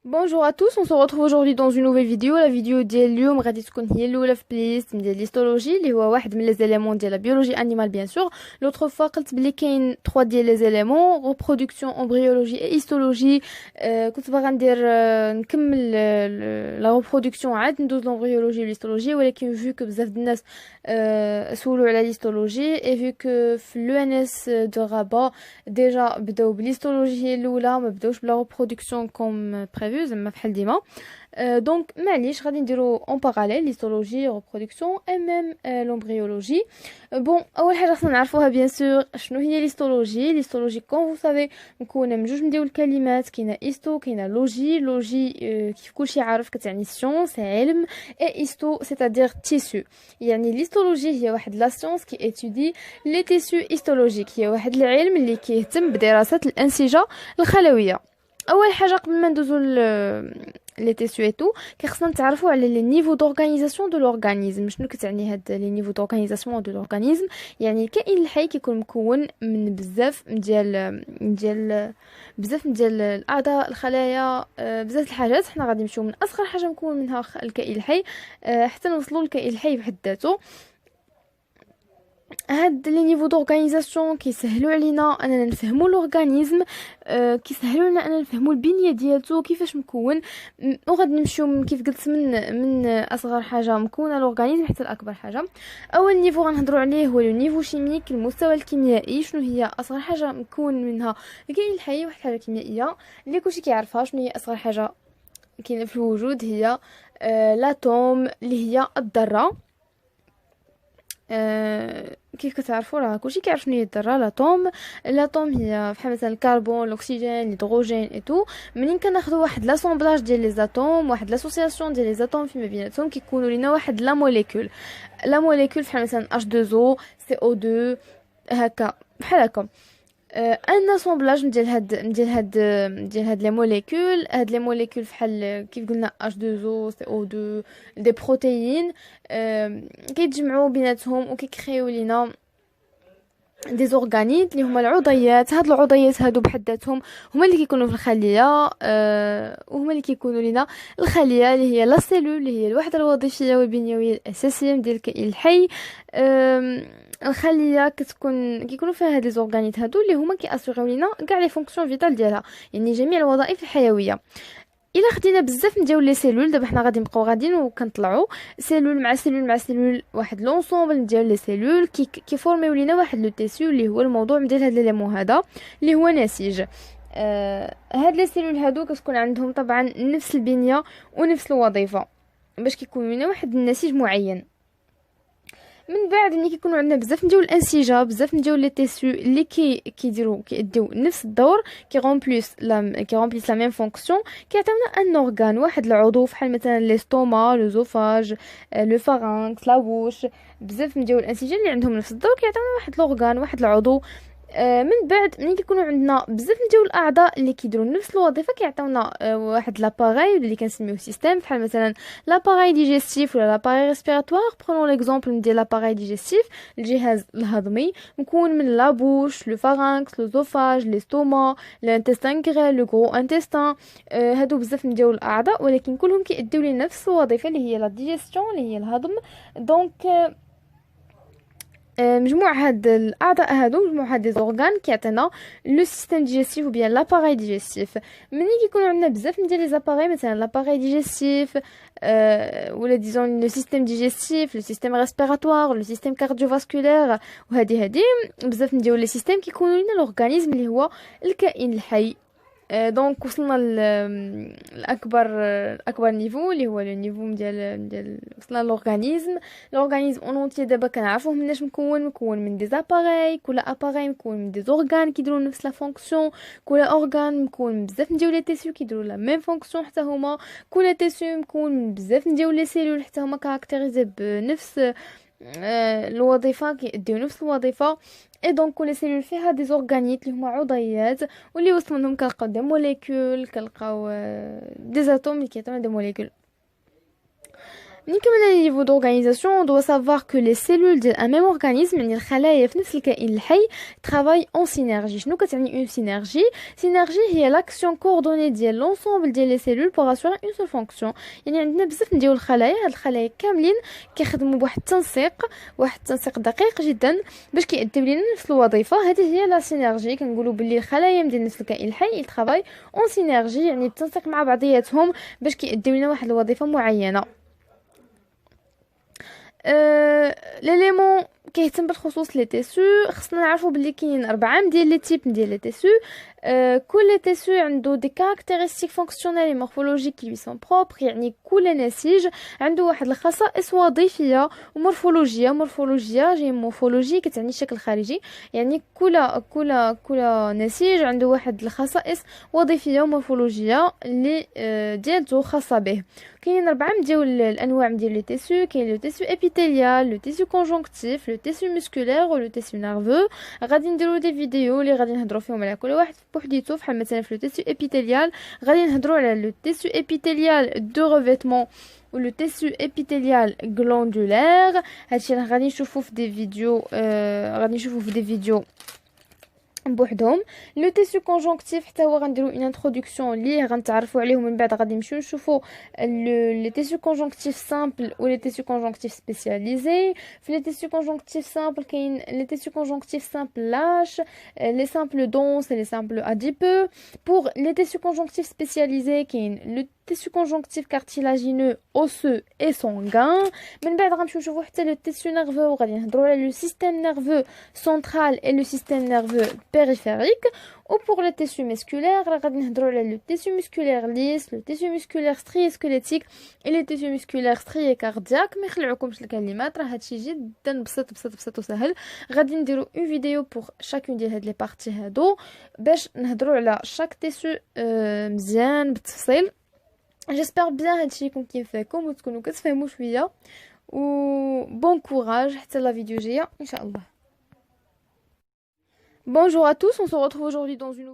Bonjour à tous, on se retrouve aujourd'hui dans une nouvelle vidéo. La vidéo ديال اليوم غادي تكون هي الاولى في بلايست ديال l'histologie اللي هو واحد من لي زيليمون ديال لا بيولوجي انيمال بيان سور. لوطخ فوا قلت بلي كاين 3 ديال لي زيليمون reproduction embryologie et histologie. كنت باغا ندير نكمل لا reproduction عاد ندوز l'embryologie و l'histologie ولكن vu que بزاف د الناس سولوا على l'histologie et vu que في لو ان اس دو رابا ديجا بداو بالhistologie هي الاولى ما بداوش بلا reproduction comme prévu زعما بحال ديما. دونك معليش غادي نديرو اون باراليل ليستولوجي ريبرودكسيون اي ميم لومبريولوجي. بون اول حاجه خصنا نعرفوها بيان سور شنو هي ليستولوجي. ليستولوجي كون فو سافي مكونه من جوج من ديال الكلمات، كاينه ايستو كاينه لوجي. لوجي كيف كلشي عارف كتعني سيونس علم، اي ايستو سيتادير تيسو. يعني ليستولوجي هي واحد لا سيونس كي اتودي لي تيسو هيستولوجيك، هي واحد العلم اللي كيهتم بدراسه الانسجه الخلويه. اول حاجه قبل ما ندوزو لي تيسيو اي تو كيخصنا نتعرفوا على لي نيفو دورغانيزاسيون دو لورغانيزم. شنو كتعني هاد لي نيفو دورغانيزاسيون دو لورغانيزم؟ يعني الكائن الحي كيكون مكون من بزاف ديال الاعضاء، الخلايا، بزاف الحاجات. حنا غادي نمشيو من اصغر حاجه مكون منها الكائن الحي حتى نوصلوا للكائن الحي بحد ذاته. هاد لي نيفو دورغانيزاسيون كيسهلوا علينا اننا نفهموا الاورغانيزم، كيسهلوا لنا اننا نفهموا البنيه ديالته كيفاش مكون. وغادي نمشيو من كيف قلت من اصغر حاجه مكونه الاورغانيزم حتى لاكبر حاجه. اول نيفو غنهضروا عليه هو لو نيفو شيميك، المستوى الكيميائي. شنو هي اصغر حاجه مكون منها الكائن الحي؟ واحد حاجه كيميائيه اللي كلشي كيعرفها. شنو هي اصغر حاجه كاينه في الوجود؟ هي لاتوم اللي هي الذره. كيف كتعرفوا راه كلشي كيعرف شنو هي الذره. لاتوم هي بحال مثلا الكربون، الاكسجين، الهيدروجين اي تو. منين كناخذوا واحد لاسومبلاج ديال لي زاتوم، واحد لاسوسياسيون ديال لي زاتوم فيما بيناتهم، كيكونوا لينا واحد لا موليكول. بحال مثلا H2O CO2 هكا بحال هكا. ان اسومبلاج ديال هاد لي موليكول. هاد لي موليكول بحال كيف قلنا H2O CO2 دي بروتيين كيتجمعوا بيناتهم وكيكريو لينا دي زورغانيت اللي هما العضيات. هاد العضيات هادو بحد ذاتهم هما اللي كيكونوا في الخليه، وهما اللي كيكونوا لينا الخليه اللي هي لا سيلول، اللي هي الوحده الوظيفيه والبنيويه الاساسيه ديال الكائن الحي. الخليه كيكونوا فيها هاد لي زورغانيت هادو اللي هما كيأسيغيو لينا كاع لي فونكسيون فيتال ديالها، يعني جميع الوظائف الحيويه. الا خدينا بزاف نديرو لي سيلول، دابا حنا غادي نبقاو غاديين وكنطلعوا سيلول مع سيلول مع سيلول، واحد لونسومبل نديرو لي سيلول كيفورميو لينا واحد لو تيسيو اللي هو الموضوع ديال هاد ليليمون هذا اللي هو نسيج. هاد لي سيلول هادو كتكون عندهم طبعا نفس البنيه ونفس الوظيفه باش كيكون لنا واحد النسيج معين. من بعد ملي كيكونوا عندنا بزاف ديال الانسجه، بزاف ديال لي تيسيو اللي كيديو نفس الدور، كيغومبليس لا ميم فونكسيون، كيعطيونا ان اورغان، واحد العضو بحال مثلا لي ستوما، لو زوفاج، لو فارنكس، لا بوش. بزاف ديال الانسجه اللي عندهم نفس الدور كيعطيونا واحد الاورغان، واحد العضو. من بعد ملي كيكونوا عندنا بزاف ديال الاعضاء اللي كيديروا نفس الوظيفه كيعطيونا واحد لاباراي اللي كنسميوه سيستيم، بحال مثلا لاباراي ديجيستيف ولا لاباراي ريسبيراتوار. برونو ليكزامبل ديال لاباراي ديجيستيف، الجهاز الهضمي مكون من لا بوش، لو فارنكس، لو زوفاج، لي ستوما، لانتستان غريل، لو غرو انتستان. هادو بزاف ديال الاعضاء ولكن كلهم كيأديو لنفس الوظيفه اللي هي لا ديجيستيون، اللي هي الهضم. دونك مجموع هاد الاعضاء هادو، مجموع هاد لي زورغان كيعطينا لو سيستيم ديجيستيف وبيان لاباراي ديجيستيف. ملي كيكونوا عندنا بزاف ديال لي زاباراي، مثلا لاباراي ديجيستيف ولا ديزون لو سيستيم ديجيستيف، لو سيستيم ريسبيراتوار، لو سيستيم كارديوفاسكولير، وهادي بزاف ديال لي سيستيم كيكونوا لنا الاورغانيزم اللي هو الكائن الحي. دونك وصلنا الاكبر نيفو اللي هو لو نيفو ديال وصلنا لورغانيزم اون اونتي. دابا كنعرفوه مناش مكون من دي زاباراي، كل اباراي مكون من دي زورغان كيديروا نفس لا فونكسيون، كل اورغان مكون من بزاف ديال لي تيسيو كيديروا لا ميم فونكسيون حتى هما، كل تيسيو مكون من بزاف ديال لي سيلول حتى هما كاركتيريزي بنفس الوظيفه، كيديو نفس الوظيفه. اي دونك كل سيلول فيها دي زورغانيت اللي هما عضيات، واللي وسط منهم كنلقاو دي موليكول، كنلقاو دي زاتوم اللي كيعطيونا دي موليكول. نكمل niveau d'organisation, on doit savoir que les cellules d'un même organisme, يعني الخلايا في نفس الكائن الحي, travaillent en synergie. شنو كتعني une synergie? Synergie هي l'action coordonnée ديال l'ensemble ديال les cellules pour assurer une seule fonction. يعني عندنا بزاف ديال الخلايا, هاد الخلايا كاملين كيخدموا بواحد التنسيق دقيق جدا باش كيأديو لنا نفس الوظيفة. هذه هي لا سينرجي. كنقولوا باللي الخلايا ديال نفس الكائن الحي ils travaillent en synergie, يعني بالتنسيق مع بعضياتهم باش كيأديو لنا واحد الوظيفة معينة. ليليمون كيهتم بالخصوص لي تيسو. خصنا نعرفوا بلي كاين 4 ديال لي تيب ديال لي تيسو. كل تيسو عنده دي كاركتيرستيك فونكسيونيل مورفولوجيك كي سون بروبر، يعني كل نسيج عنده واحد الخصائص وظيفيه ومورفولوجيه. مورفولوجيه جاي مورفولوجي كتعني الشكل الخارجي، يعني كل نسيج عنده واحد الخصائص وظيفيه ومورفولوجيه اللي ديالته خاصه به. كاين 4 ديال الانواع ديال لي تيسو. كاين لو تيسو ابيثيليال، لو تيسو كونجونكتيف، لو تيسو مسكولير ولو تيسو نيرفو. غادي نديرو دي فيديو اللي غادي نهضروا فيهم على كل واحد بوحديتو. فحال مثلا في لو تيسو ابيثيليال غادي نهضروا على لو تيسو ابيثيليال دو ريفيتمون و لو تيسو ابيثيليال غلاندولير. هادشي غادي نشوفو في دي فيديو بوحدهم. لو تيسو كونجونكتيف حتى هو غنديرو اون انتروداكسيون ليه غنتعرفوا عليه، ومن بعد غادي نمشيو نشوفوا لي تيسو كونجونكتيف سامبل و لي تيسو كونجونكتيف سبيسياليزي. في لي تيسو كونجونكتيف سامبل كاين لي تيسو كونجونكتيف سامبل لاش، لي سامبل دونس et les simples adipeux. Pour les tissus conjonctifs spécialisés كاين le tissu conjonctif cartilagineux, osseux et sanguin. من بعد غنمشيو نشوفوا حتى لو تيسو نيرفو، وغادي نهضروا على لو سيستيم نيرفو سنترال et le système nerveux périphérique. Ou pour le tissu musculaire غادي نهضروا على le tissu musculaire lisse, le tissu musculaire strié squelettique et le tissu musculaire strié cardiaque. ما يخلعوكمش الكلمات، راه هادشي جدا بسيط وسهل. غادي نديروا اون فيديو pour chacune ديال هاد لي بارتي هادو باش نهضروا على شاك تيسو مزيان بالتفصيل. جيسبر بيان هادشي يكون كيفاكم وتكونوا كتفهموا شويه، و بون كوراج حتى لا فيديو جايه ان شاء الله. Bonjour à tous, on se retrouve aujourd'hui dans une